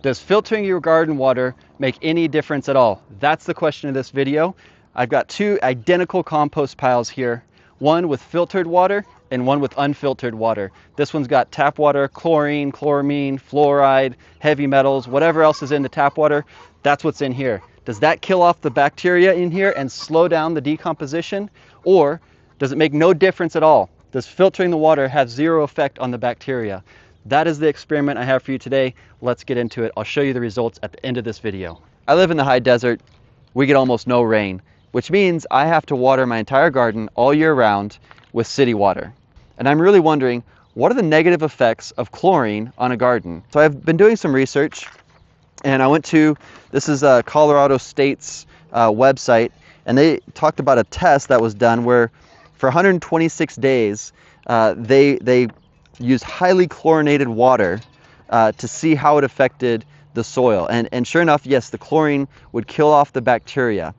Does filtering your garden water make any difference at all? That's the question of this video. I've got two identical compost piles here, one with filtered water and one with unfiltered water. This one's got tap water, chlorine, chloramine, fluoride, heavy metals, whatever else is in the tap water, that's what's in here. Does that kill off the bacteria in here and slow down the decomposition? Or does it make no difference at all? Does filtering the water have zero effect on the bacteria? That is the experiment I have for you today. Let's get into it. I'll show you the results at the end of this video. I live in the high desert. We get almost no rain, which means I have to water my entire garden all year round with city water. And I'm really wondering, what are the negative effects of chlorine on a garden? So I've been doing some research, and I went to, this is Colorado State's website, and they talked about a test that was done where for 126 days, they used highly chlorinated water to see how it affected the soil. And sure enough, yes, the chlorine would kill off the bacteria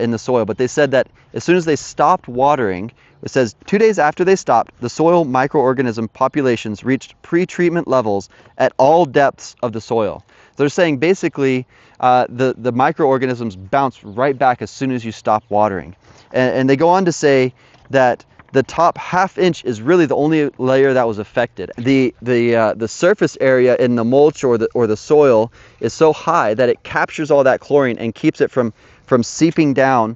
in the soil. But they said that as soon as they stopped watering, it says 2 days after they stopped, the soil microorganism populations reached pre-treatment levels at all depths of the soil. So they're saying basically the microorganisms bounce right back as soon as you stop watering. And they go on to say that the top ½ inch is really the only layer that was affected. The surface area in the mulch or the soil is so high that it captures all that chlorine and keeps it from seeping down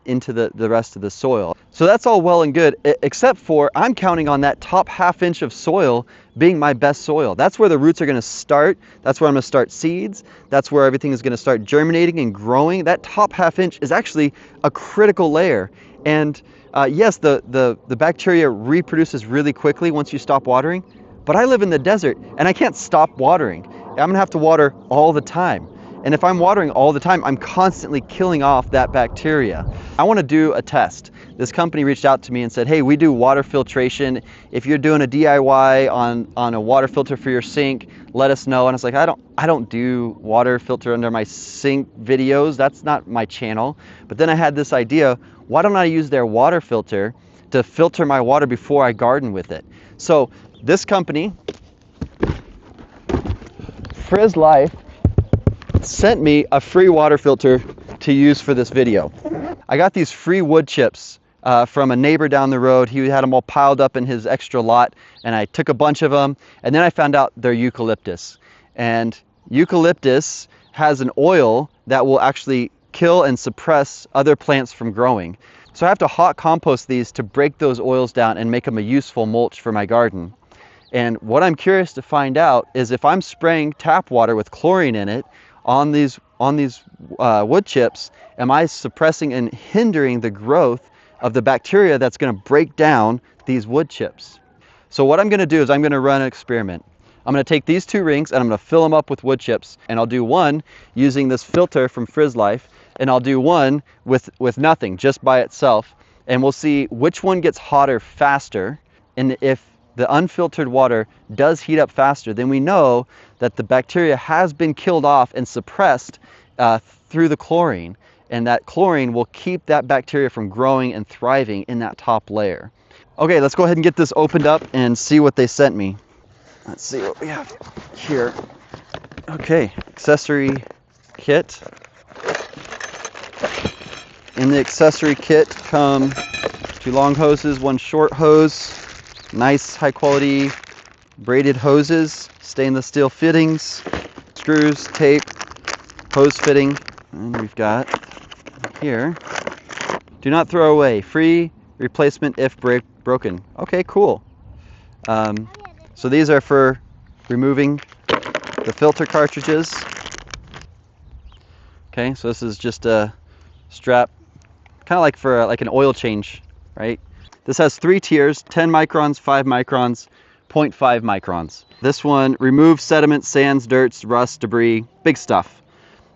into the rest of the soil. So that's all well and good, except for I'm counting on that top ½ inch of soil being my best soil. That's where the roots are going to start. That's where I'm going to start seeds. That's where everything is going to start germinating and growing. That top ½ inch is actually a critical layer. And yes, the bacteria reproduces really quickly once you stop watering, but I live in the desert and I can't stop watering. I'm gonna have to water all the time. And if I'm watering all the time, I'm constantly killing off that bacteria. I wanna do a test. This company reached out to me and said, hey, we do water filtration. If you're doing a DIY on a water filter for your sink, let us know. And I was like, I don't do water filter under my sink videos. That's not my channel. But then I had this idea, why don't I use their water filter to filter my water before I garden with it? So this company, Frizz Life, sent me a free water filter to use for this video. I got these free wood chips from a neighbor down the road. He had them all piled up in his extra lot, and I took a bunch of them, and then I found out they're eucalyptus. And eucalyptus has an oil that will actually kill and suppress other plants from growing. So I have to hot compost these to break those oils down and make them a useful mulch for my garden. And what I'm curious to find out is if I'm spraying tap water with chlorine in it on these wood chips, am I suppressing and hindering the growth of the bacteria that's going to break down these wood chips? So what I'm going to do is I'm going to run an experiment. I'm going to take these two rings and I'm going to fill them up with wood chips, and I'll do one using this filter from Frizz Life, and I'll do one with nothing, just by itself, and we'll see which one gets hotter faster. And if the unfiltered water does heat up faster, then we know that the bacteria has been killed off and suppressed through the chlorine, and that chlorine will keep that bacteria from growing and thriving in that top layer. Okay, let's go ahead and get this opened up and see what they sent me. Let's see what we have here. Okay, accessory kit. In the accessory kit come 2 long hoses, 1 short hose, nice high quality braided hoses, stainless steel fittings, screws, tape, hose fitting, and we've got here, do not throw away, free replacement if broken. Okay, cool. So these are for removing the filter cartridges. Okay, so this is just a strap, kind of like for like an oil change, right? This has 3 tiers, 10 microns, 5 microns, 0.5 microns. This one removes sediment, sands, dirts, rust, debris, big stuff.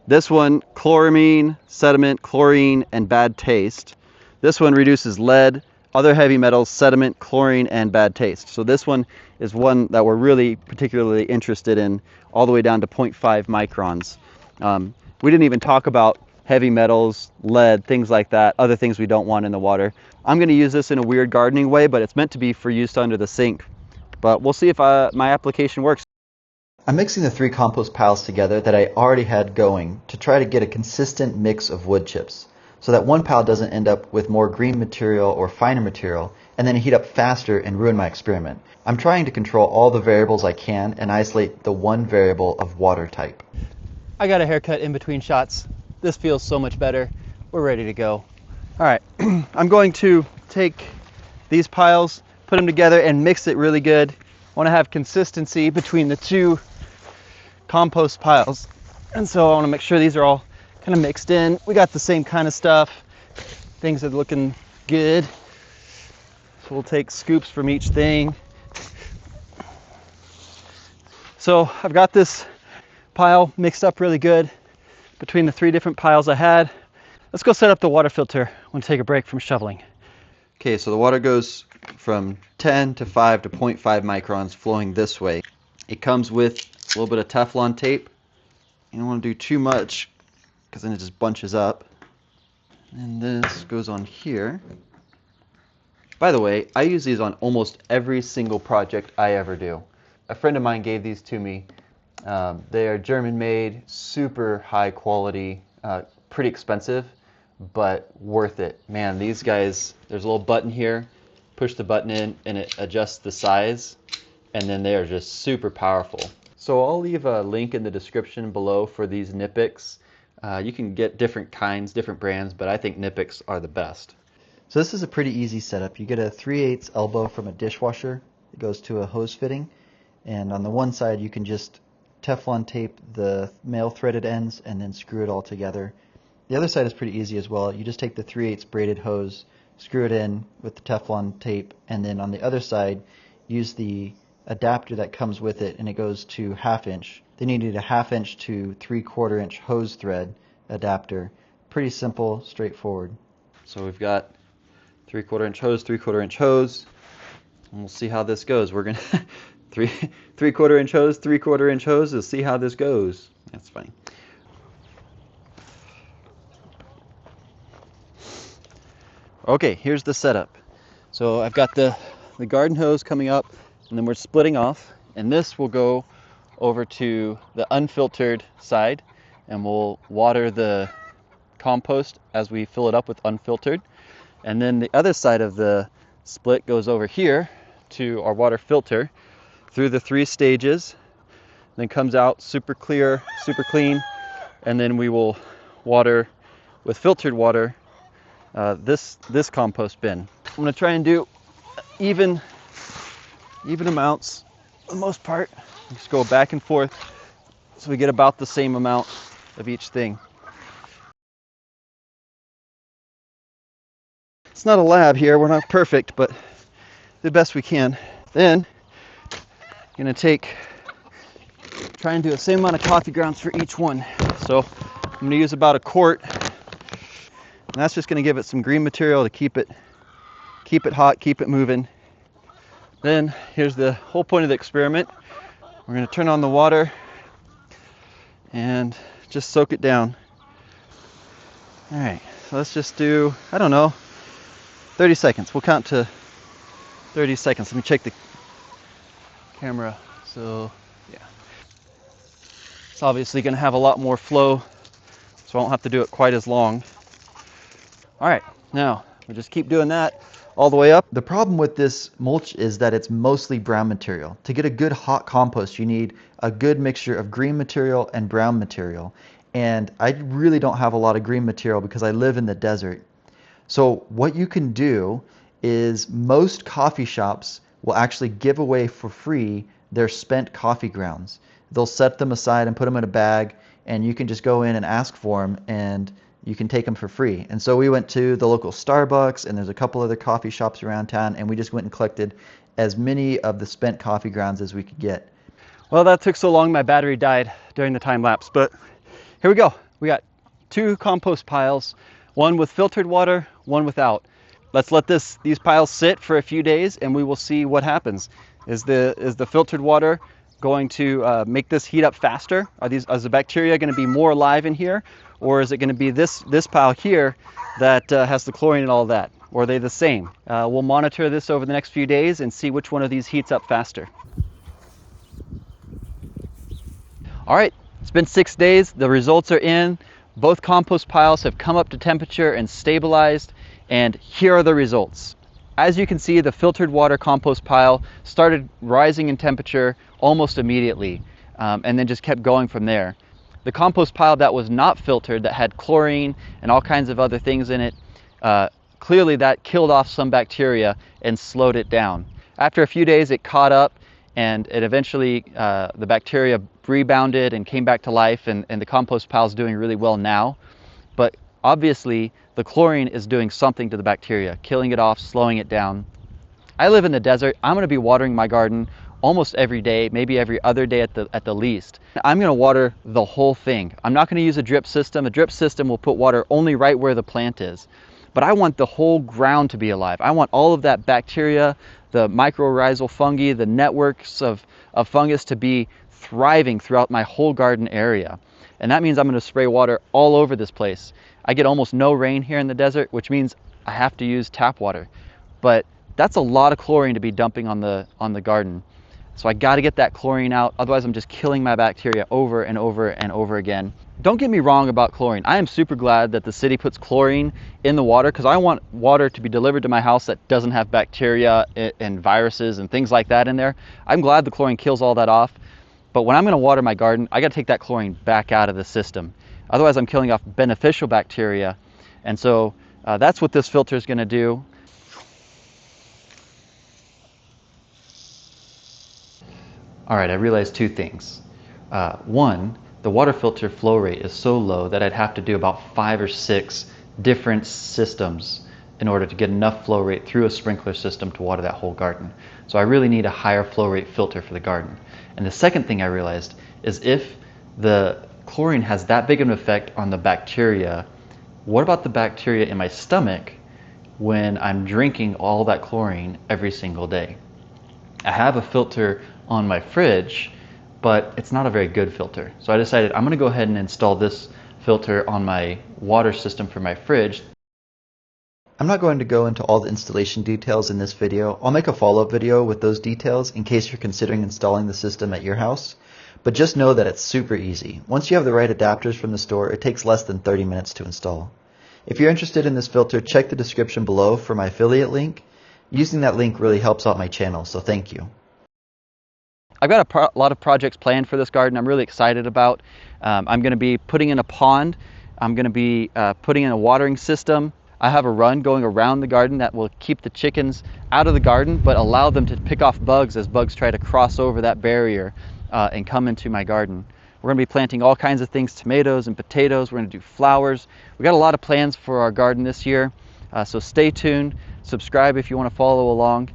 This one, chloramine, sediment, chlorine, and bad taste. This one reduces lead, other heavy metals, sediment, chlorine, and bad taste. So this one is one that we're really particularly interested in, all the way down to 0.5 microns. We didn't even talk about heavy metals, lead, things like that, other things we don't want in the water. I'm going to use this in a weird gardening way, but it's meant to be for use under the sink. But we'll see if my application works. I'm mixing the 3 compost piles together that I already had going to try to get a consistent mix of wood chips, so that one pile doesn't end up with more green material or finer material and then heat up faster and ruin my experiment. I'm trying to control all the variables I can and isolate the one variable of water type. I got a haircut in between shots. This feels so much better. We're ready to go. All right, I'm going to take these piles, put them together and mix it really good. I want to have consistency between the 2 compost piles. And so I want to make sure these are all kind of mixed in. We got the same kind of stuff. Things are looking good. So we'll take scoops from each thing. So I've got this pile mixed up really good between the 3 different piles I had. Let's go set up the water filter. I want to take a break from shoveling. Okay, so the water goes from 10 to 5 to 0.5 microns flowing this way. It comes with a little bit of Teflon tape. You don't want to do too much because then it just bunches up. And this goes on here. By the way, I use these on almost every single project I ever do. A friend of mine gave these to me. They are German made, super high quality, pretty expensive, but worth it. Man, these guys, there's a little button here, push the button in and it adjusts the size, and then they are just super powerful. So I'll leave a link in the description below for these Knipex. You can get different kinds, different brands, but I think Knipex are the best. So this is a pretty easy setup. You get a 3/8 elbow from a dishwasher. It goes to a hose fitting, and on the one side you can just Teflon tape the male threaded ends and then screw it all together. The other side is pretty easy as well. You just take the 3/8 braided hose, screw it in with the Teflon tape, and then on the other side use the adapter that comes with it, and it goes to 1/2 inch. Then you need a 1/2 inch to 3/4 inch hose thread adapter. Pretty simple, straightforward. So we've got 3/4 inch hose, 3/4 inch hose, and we'll see how this goes. We're gonna 3/4 inch hose, 3/4 inch hose. We'll see how this goes. That's funny. Okay, here's the setup. So I've got the garden hose coming up, and then we're splitting off, and this will go over to the unfiltered side, and we'll water the compost as we fill it up with unfiltered. And then the other side of the split goes over here to our water filter through the 3 stages, then comes out super clear, super clean, and then we will water with filtered water this compost bin. I'm going to try and do even amounts for the most part. Just go back and forth so we get about the same amount of each thing. It's not a lab here, we're not perfect, but the best we can. Then I'm going to try and do the same amount of coffee grounds for each one. So I'm going to use about 1 quart, and that's just going to give it some green material to keep it hot, keep it moving. Then here's the whole point of the experiment. We're going to turn on the water and just soak it down. All right, so let's just do, I don't know, 30 seconds. We'll count to 30 seconds. Let me check the camera. So yeah, it's obviously going to have a lot more flow, so I won't have to do it quite as long. All right, now we'll just keep doing that all the way up. The problem with this mulch is that it's mostly brown material. To get a good hot compost, you need a good mixture of green material and brown material. And I really don't have a lot of green material because I live in the desert. So what you can do is most coffee shops will actually give away for free their spent coffee grounds. They'll set them aside and put them in a bag, and you can just go in and ask for them, and you can take them for free. And so we went to the local Starbucks, and there's a couple other coffee shops around town, and we just went and collected as many of the spent coffee grounds as we could get. Well, that took so long my battery died during the time lapse, but here we go. We got 2 compost piles, one with filtered water, one without. Let's let these piles sit for a few days, and we will see what happens. Is the filtered water going to make this heat up faster? Is the bacteria going to be more alive in here, or is it going to be this pile here that has the chlorine and all that? Or are they the same? We'll monitor this over the next few days and see which one of these heats up faster. All right, it's been 6 days. The results are in. Both compost piles have come up to temperature and stabilized, and here are the results. As you can see, the filtered water compost pile started rising in temperature almost immediately, and then just kept going from there. The compost pile that was not filtered, that had chlorine and all kinds of other things in it, clearly that killed off some bacteria and slowed it down. After a few days, it caught up, and it eventually, the bacteria rebounded and came back to life, and the compost pile is doing really well now. But obviously, the chlorine is doing something to the bacteria, killing it off, slowing it down. I live in the desert. I'm going to be watering my garden almost every day, maybe every other day at the least. I'm going to water the whole thing. I'm not going to use a drip system. A drip system will put water only right where the plant is. But I want the whole ground to be alive. I want all of that bacteria, the mycorrhizal fungi, the networks of fungus to be thriving throughout my whole garden area. And that means I'm going to spray water all over this place. I get almost no rain here in the desert, which means I have to use tap water. But that's a lot of chlorine to be dumping on the garden. So I got to get that chlorine out, otherwise I'm just killing my bacteria over and over and over again. Don't get me wrong about chlorine. I am super glad that the city puts chlorine in the water, because I want water to be delivered to my house that doesn't have bacteria and viruses and things like that in there. I'm glad the chlorine kills all that off. But when I'm going to water my garden, I got to take that chlorine back out of the system. Otherwise I'm killing off beneficial bacteria. And so that's what this filter is going to do. All right, I realized two things. One, the water filter flow rate is so low that I'd have to do about 5 or 6 different systems in order to get enough flow rate through a sprinkler system to water that whole garden. So I really need a higher flow rate filter for the garden. And the second thing I realized is, if the chlorine has that big of an effect on the bacteria, what about the bacteria in my stomach when I'm drinking all that chlorine every single day? I have a filter on my fridge, but it's not a very good filter. So I decided I'm going to go ahead and install this filter on my water system for my fridge. I'm not going to go into all the installation details in this video. I'll make a follow-up video with those details in case you're considering installing the system at your house. But just know that it's super easy. Once you have the right adapters from the store, it takes less than 30 minutes to install. If you're interested in this filter, check the description below for my affiliate link. Using that link really helps out my channel, so thank you. I've got a lot of projects planned for this garden I'm really excited about. I'm going to be putting in a pond. I'm going to be putting in a watering system. I have a run going around the garden that will keep the chickens out of the garden, but allow them to pick off bugs as bugs try to cross over that barrier and come into my garden. We're going to be planting all kinds of things, tomatoes and potatoes. We're going to do flowers. We got a lot of plans for our garden this year, so stay tuned. Subscribe if you want to follow along.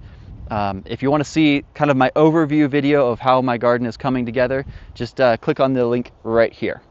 If you want to see kind of my overview video of how my garden is coming together, just click on the link right here.